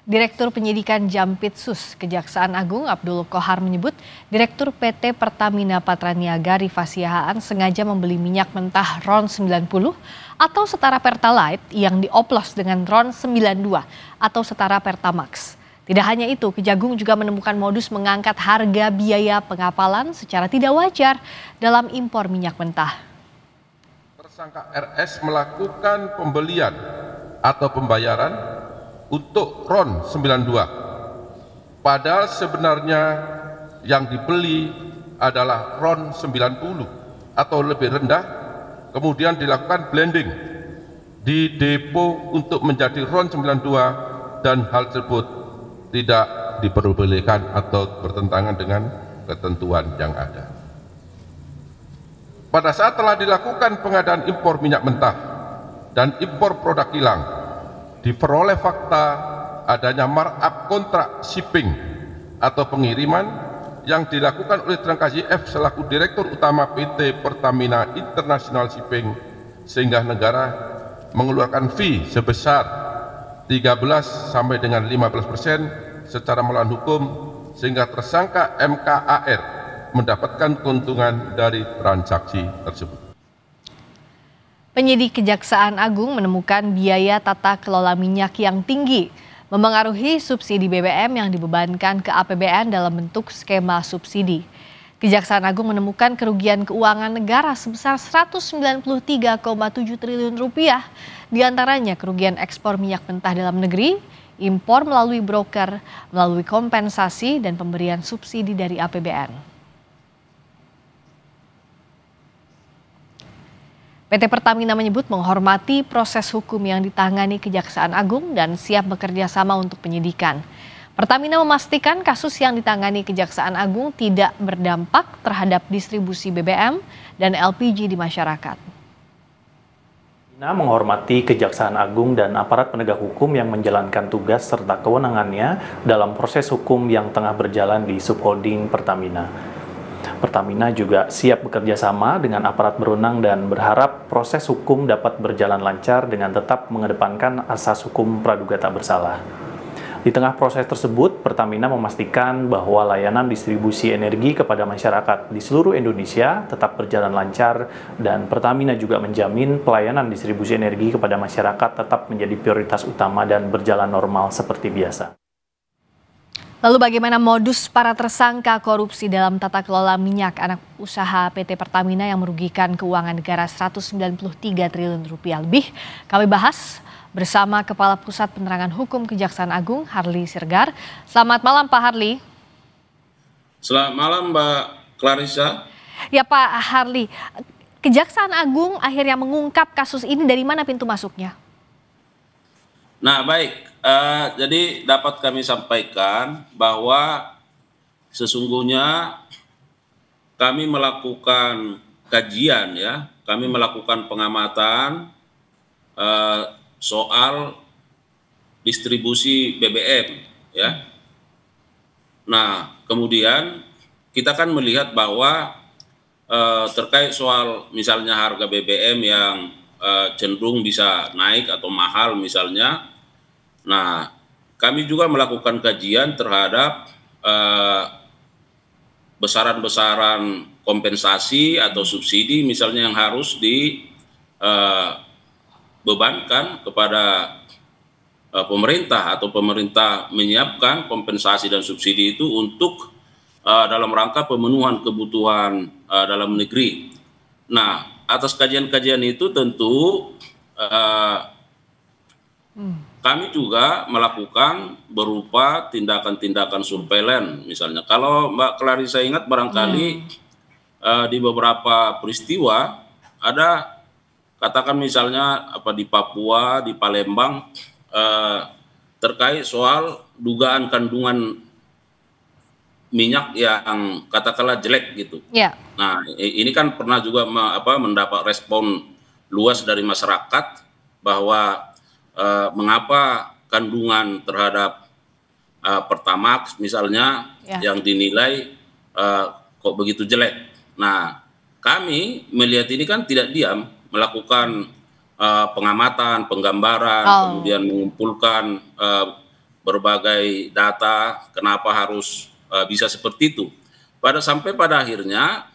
Direktur Penyidikan Jampitsus Kejaksaan Agung Abdul Qohar menyebut Direktur PT Pertamina Patraniaga Rifa Siahaan sengaja membeli minyak mentah RON 90 atau setara Pertalite yang dioplos dengan RON 92 atau setara Pertamax. Tidak hanya itu, Kejagung juga menemukan modus mengangkat harga biaya pengapalan secara tidak wajar dalam impor minyak mentah. Tersangka RS melakukan pembelian atau pembayaran untuk RON 92. Padahal sebenarnya yang dibeli adalah RON 90 atau lebih rendah, kemudian dilakukan blending di depo untuk menjadi RON 92 dan hal tersebut tidak diperbolehkan atau bertentangan dengan ketentuan yang ada. Pada saat telah dilakukan pengadaan impor minyak mentah dan impor produk kilang, diperoleh fakta adanya markup kontrak shipping atau pengiriman yang dilakukan oleh Tersangka YF selaku Direktur Utama PT Pertamina International Shipping, sehingga negara mengeluarkan fee sebesar 13 sampai dengan 15% secara melawan hukum, sehingga tersangka MKAR mendapatkan keuntungan dari transaksi tersebut. Penyidik Kejaksaan Agung menemukan biaya tata kelola minyak yang tinggi memengaruhi subsidi BBM yang dibebankan ke APBN dalam bentuk skema subsidi. Kejaksaan Agung menemukan kerugian keuangan negara sebesar 193,7 triliun rupiah, diantaranya kerugian ekspor minyak mentah dalam negeri, impor melalui broker, melalui kompensasi dan pemberian subsidi dari APBN. PT Pertamina menyebut menghormati proses hukum yang ditangani Kejaksaan Agung dan siap bekerja sama untuk penyidikan. Pertamina memastikan kasus yang ditangani Kejaksaan Agung tidak berdampak terhadap distribusi BBM dan LPG di masyarakat. Pertamina menghormati Kejaksaan Agung dan aparat penegak hukum yang menjalankan tugas serta kewenangannya dalam proses hukum yang tengah berjalan di subholding Pertamina. Pertamina juga siap bekerja sama dengan aparat berwenang dan berharap proses hukum dapat berjalan lancar dengan tetap mengedepankan asas hukum praduga tak bersalah. Di tengah proses tersebut, Pertamina memastikan bahwa layanan distribusi energi kepada masyarakat di seluruh Indonesia tetap berjalan lancar dan Pertamina juga menjamin pelayanan distribusi energi kepada masyarakat tetap menjadi prioritas utama dan berjalan normal seperti biasa. Lalu bagaimana modus para tersangka korupsi dalam tata kelola minyak anak usaha PT Pertamina yang merugikan keuangan negara 193 triliun rupiah lebih? Kami bahas bersama Kepala Pusat Penerangan Hukum Kejaksaan Agung, Harli Sirgar. Selamat malam Pak Harli. Selamat malam Mbak Clarissa. Ya Pak Harli, Kejaksaan Agung akhirnya mengungkap kasus ini, dari mana pintu masuknya? Nah baik, jadi dapat kami sampaikan bahwa sesungguhnya kami melakukan kajian ya, kami melakukan pengamatan soal distribusi BBM ya. Nah kemudian kita kan melihat bahwa terkait soal misalnya harga BBM yang cenderung bisa naik atau mahal misalnya. Nah, kami juga melakukan kajian terhadap besaran-besaran kompensasi atau subsidi misalnya yang harus dibebankan kepada pemerintah atau pemerintah menyiapkan kompensasi dan subsidi itu untuk dalam rangka pemenuhan kebutuhan dalam negeri. Nah, atas kajian-kajian itu tentu kami juga melakukan berupa tindakan-tindakan surveillance misalnya. Kalau Mbak Clarissa ingat barangkali di beberapa peristiwa ada katakan misalnya di Papua, di Palembang terkait soal dugaan kandungan minyak yang katakanlah jelek gitu. Ya. Nah, ini kan pernah juga mendapat respon luas dari masyarakat bahwa mengapa kandungan terhadap Pertamax misalnya yang dinilai kok begitu jelek. Nah, kami melihat ini kan tidak diam, melakukan pengamatan, penggambaran, kemudian mengumpulkan berbagai data kenapa harus bisa seperti itu. Sampai pada akhirnya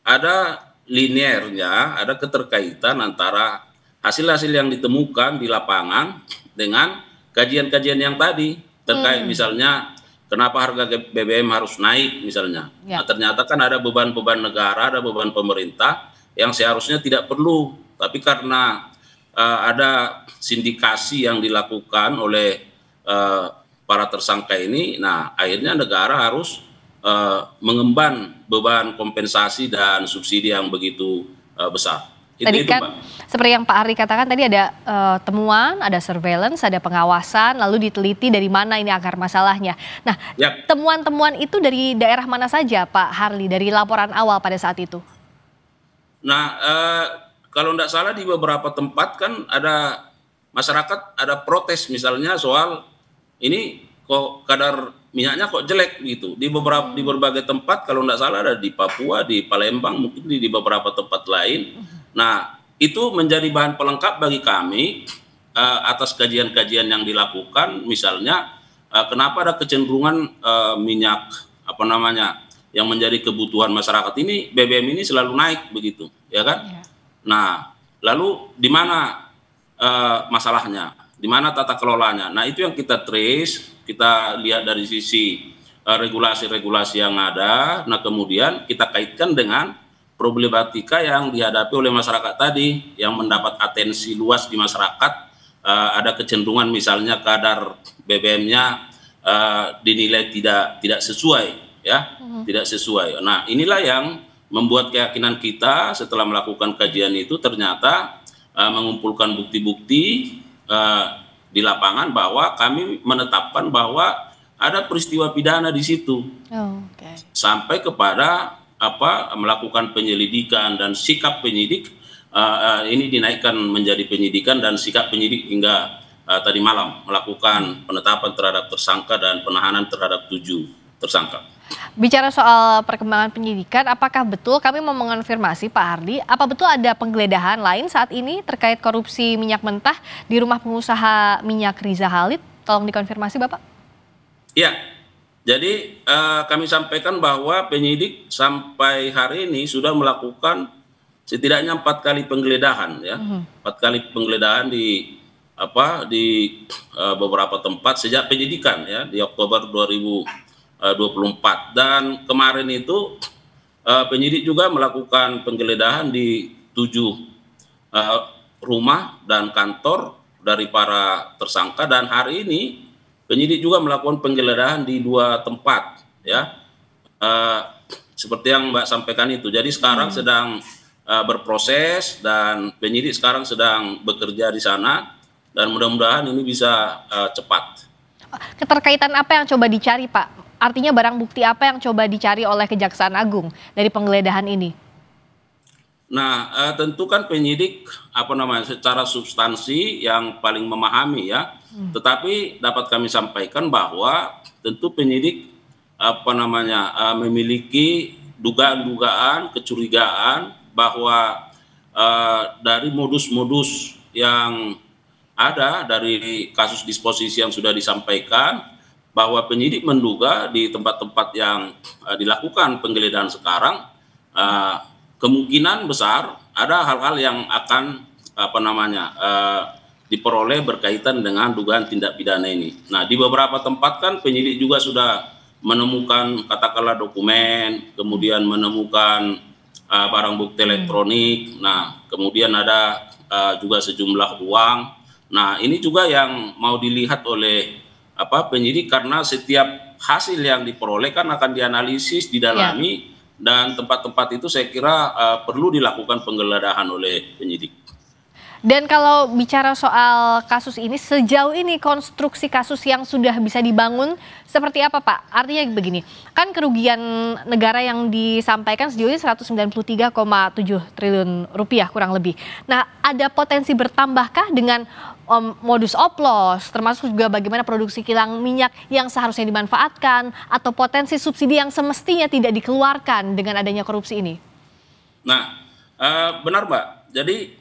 ada linearnya, ada keterkaitan antara hasil-hasil yang ditemukan di lapangan dengan kajian-kajian yang tadi terkait misalnya kenapa harga BBM harus naik misalnya. Ya. Nah, ternyata kan ada beban-beban negara, ada beban pemerintah yang seharusnya tidak perlu, tapi karena ada sindikasi yang dilakukan oleh para tersangka ini, nah akhirnya negara harus mengemban beban kompensasi dan subsidi yang begitu besar. Tadi kan seperti yang Pak Ardi katakan tadi ada temuan, ada surveillance, ada pengawasan, lalu diteliti dari mana ini akar masalahnya. Nah, temuan-temuan itu dari daerah mana saja Pak Harli dari laporan awal pada saat itu? Nah, kalau tidak salah di beberapa tempat kan ada masyarakat ada protes misalnya soal ini kok kadar minyaknya kok jelek gitu. Di berbagai tempat kalau tidak salah ada di Papua, di Palembang, mungkin di beberapa tempat lain. Nah, itu menjadi bahan pelengkap bagi kami atas kajian-kajian yang dilakukan, misalnya kenapa ada kecenderungan minyak yang menjadi kebutuhan masyarakat ini, BBM ini selalu naik begitu, ya kan? Ya. Nah, lalu di mana masalahnya? Di mana tata kelolanya? Nah, itu yang kita trace, kita lihat dari sisi regulasi-regulasi yang ada. Nah, kemudian kita kaitkan dengan problematika yang dihadapi oleh masyarakat tadi yang mendapat atensi luas di masyarakat. Ada kecenderungan misalnya kadar BBM-nya dinilai tidak sesuai, ya, tidak sesuai. Nah, inilah yang membuat keyakinan kita setelah melakukan kajian itu ternyata mengumpulkan bukti-bukti di lapangan bahwa kami menetapkan bahwa ada peristiwa pidana di situ. Sampai kepada melakukan penyelidikan dan sikap penyidik ini dinaikkan menjadi penyidikan dan sikap penyidik hingga tadi malam melakukan penetapan terhadap tersangka dan penahanan terhadap 7 tersangka. Bicara soal perkembangan penyidikan, apakah betul kami mau mengonfirmasi Pak Hardi, apa betul ada penggeledahan lain saat ini terkait korupsi minyak mentah di rumah pengusaha minyak Riza Khalid? Tolong dikonfirmasi Bapak. Iya. Jadi kami sampaikan bahwa penyidik sampai hari ini sudah melakukan setidaknya 4 kali penggeledahan, ya, 4 kali penggeledahan di beberapa tempat sejak penyidikan, ya, di Oktober 2024 dan kemarin itu penyidik juga melakukan penggeledahan di 7 rumah dan kantor dari para tersangka dan hari ini penyidik juga melakukan penggeledahan di 2 tempat, ya, seperti yang Mbak sampaikan itu. Jadi sekarang sedang berproses dan penyidik sekarang sedang bekerja di sana dan mudah-mudahan ini bisa cepat. Keterkaitan apa yang coba dicari Pak? Artinya barang bukti apa yang coba dicari oleh Kejaksaan Agung dari penggeledahan ini? Nah, tentu kan penyidik secara substansi yang paling memahami, ya. Tetapi dapat kami sampaikan bahwa tentu penyidik memiliki dugaan-dugaan, kecurigaan bahwa dari modus-modus yang ada dari kasus disposisi yang sudah disampaikan bahwa penyidik menduga di tempat-tempat yang dilakukan penggeledahan sekarang kemungkinan besar ada hal-hal yang akan diperoleh berkaitan dengan dugaan tindak pidana ini. Nah, di beberapa tempat kan penyidik juga sudah menemukan katakanlah dokumen, kemudian menemukan barang bukti elektronik. Nah, kemudian ada juga sejumlah uang. Nah, ini juga yang mau dilihat oleh penyidik karena setiap hasil yang diperoleh kan akan dianalisis, didalami, dan tempat-tempat itu saya kira perlu dilakukan penggeledahan oleh penyidik. Dan kalau bicara soal kasus ini, sejauh ini konstruksi kasus yang sudah bisa dibangun seperti apa Pak? Artinya begini, kan kerugian negara yang disampaikan sejauh ini 193,7 triliun rupiah kurang lebih. Nah, ada potensi bertambahkah dengan modus oplos, termasuk juga bagaimana produksi kilang minyak yang seharusnya dimanfaatkan, atau potensi subsidi yang semestinya tidak dikeluarkan dengan adanya korupsi ini? Nah, benar Mbak. Jadi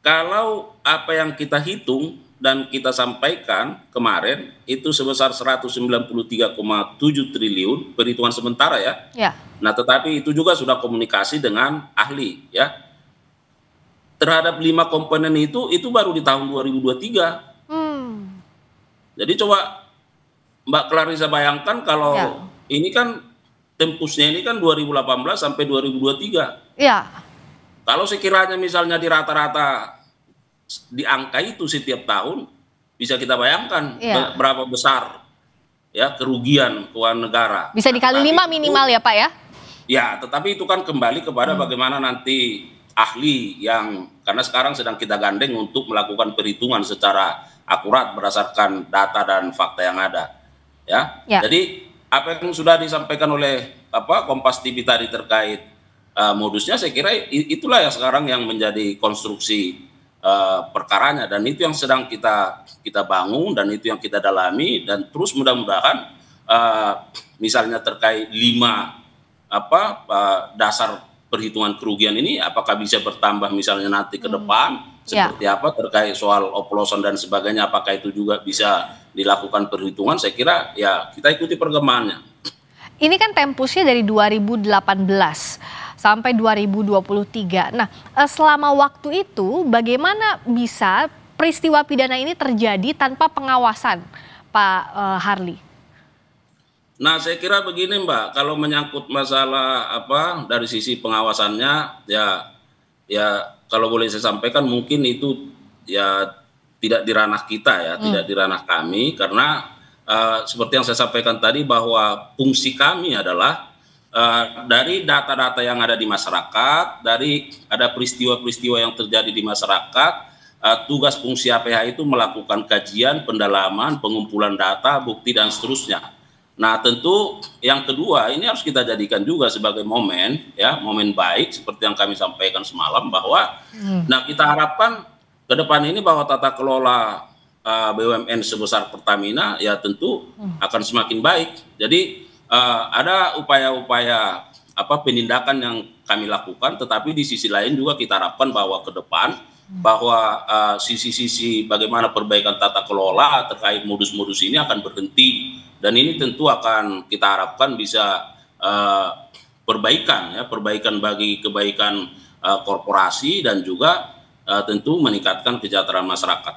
kalau apa yang kita hitung dan kita sampaikan kemarin itu sebesar 193,7 triliun perhitungan sementara ya. Ya. Nah, tetapi itu juga sudah komunikasi dengan ahli ya. Terhadap 5 komponen itu baru di tahun 2023. Jadi coba Mbak Clarissa bayangkan kalau ini kan tempusnya ini kan 2018 sampai 2023. Ya. Kalau sekiranya misalnya di rata-rata di angka itu setiap tahun, bisa kita bayangkan berapa besar ya kerugian keuangan negara. Bisa dikali 5 minimal ya Pak ya? Ya, tetapi itu kan kembali kepada bagaimana nanti ahli yang, karena sekarang sedang kita gandeng untuk melakukan perhitungan secara akurat berdasarkan data dan fakta yang ada. Ya. Jadi apa yang sudah disampaikan oleh Kompas TV tadi terkait modusnya, saya kira itulah yang sekarang yang menjadi konstruksi perkaranya, dan itu yang sedang kita bangun dan itu yang kita dalami, dan terus mudah-mudahan misalnya terkait 5 dasar perhitungan kerugian ini apakah bisa bertambah misalnya nanti ke depan seperti apa terkait soal oplosan dan sebagainya, apakah itu juga bisa dilakukan perhitungan. Saya kira ya kita ikuti perkembangannya. Ini kan tempusnya dari 2018 sampai 2023. Nah, selama waktu itu bagaimana bisa peristiwa pidana ini terjadi tanpa pengawasan, Pak Harly? Nah, saya kira begini Mbak, kalau menyangkut masalah dari sisi pengawasannya, ya kalau boleh saya sampaikan mungkin itu ya tidak di ranah kita ya, tidak di ranah kami, karena seperti yang saya sampaikan tadi bahwa fungsi kami adalah dari data-data yang ada di masyarakat, dari ada peristiwa-peristiwa yang terjadi di masyarakat, tugas fungsi APH itu melakukan kajian, pendalaman, pengumpulan data, bukti dan seterusnya. Nah, tentu yang kedua ini harus kita jadikan juga sebagai momen ya, momen baik seperti yang kami sampaikan semalam bahwa nah kita harapkan ke depan ini bahwa tata kelola BUMN sebesar Pertamina ya tentu akan semakin baik. Jadi ada upaya-upaya penindakan yang kami lakukan, tetapi di sisi lain juga kita harapkan bahwa ke depan bahwa sisi-sisi bagaimana perbaikan tata kelola terkait modus-modus ini akan berhenti, dan ini tentu akan kita harapkan bisa perbaikan bagi kebaikan korporasi dan juga tentu meningkatkan kesejahteraan masyarakat.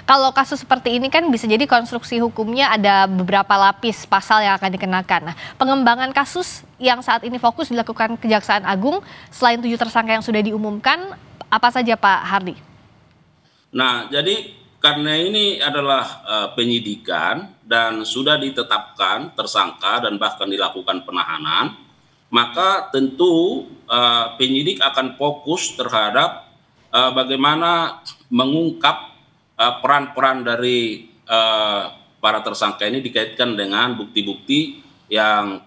Kalau kasus seperti ini kan bisa jadi konstruksi hukumnya ada beberapa lapis pasal yang akan dikenakan. Nah, pengembangan kasus yang saat ini fokus dilakukan Kejaksaan Agung, selain 7 tersangka yang sudah diumumkan, apa saja Pak Harly? Nah, jadi karena ini adalah penyidikan dan sudah ditetapkan tersangka dan bahkan dilakukan penahanan, maka tentu penyidik akan fokus terhadap bagaimana mengungkap peran-peran dari para tersangka ini dikaitkan dengan bukti-bukti yang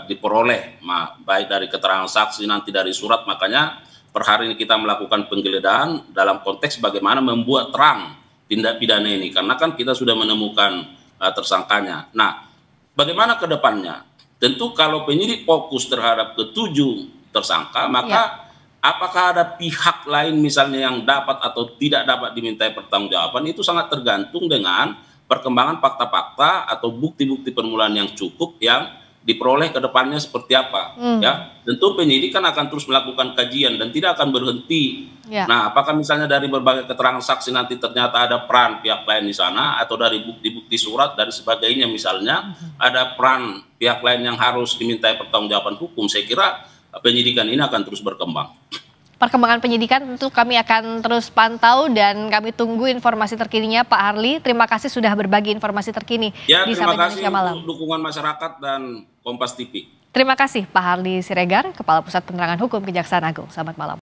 diperoleh, baik dari keterangan saksi nanti dari surat. Makanya per hari ini kita melakukan penggeledahan dalam konteks bagaimana membuat terang tindak pidana ini, karena kan kita sudah menemukan tersangkanya. Nah, bagaimana ke depannya? Tentu kalau penyidik fokus terhadap ke-7 tersangka, maka apakah ada pihak lain misalnya yang dapat atau tidak dapat dimintai pertanggungjawaban, itu sangat tergantung dengan perkembangan fakta-fakta atau bukti-bukti permulaan yang cukup yang diperoleh ke depannya seperti apa. Ya, tentu penyidik kan akan terus melakukan kajian dan tidak akan berhenti. Nah, apakah misalnya dari berbagai keterangan saksi nanti ternyata ada peran pihak lain di sana, atau dari bukti-bukti surat dan sebagainya misalnya ada peran pihak lain yang harus dimintai pertanggungjawaban hukum, saya kira penyidikan ini akan terus berkembang. Perkembangan penyidikan tentu kami akan terus pantau dan kami tunggu informasi terkininya Pak Harly. Terima kasih sudah berbagi informasi terkini di Sapa Indonesia Malam. Terima kasih untuk dukungan masyarakat dan Kompas TV. Terima kasih Pak Harly Siregar, Kepala Pusat Penerangan Hukum Kejaksaan Agung. Selamat malam.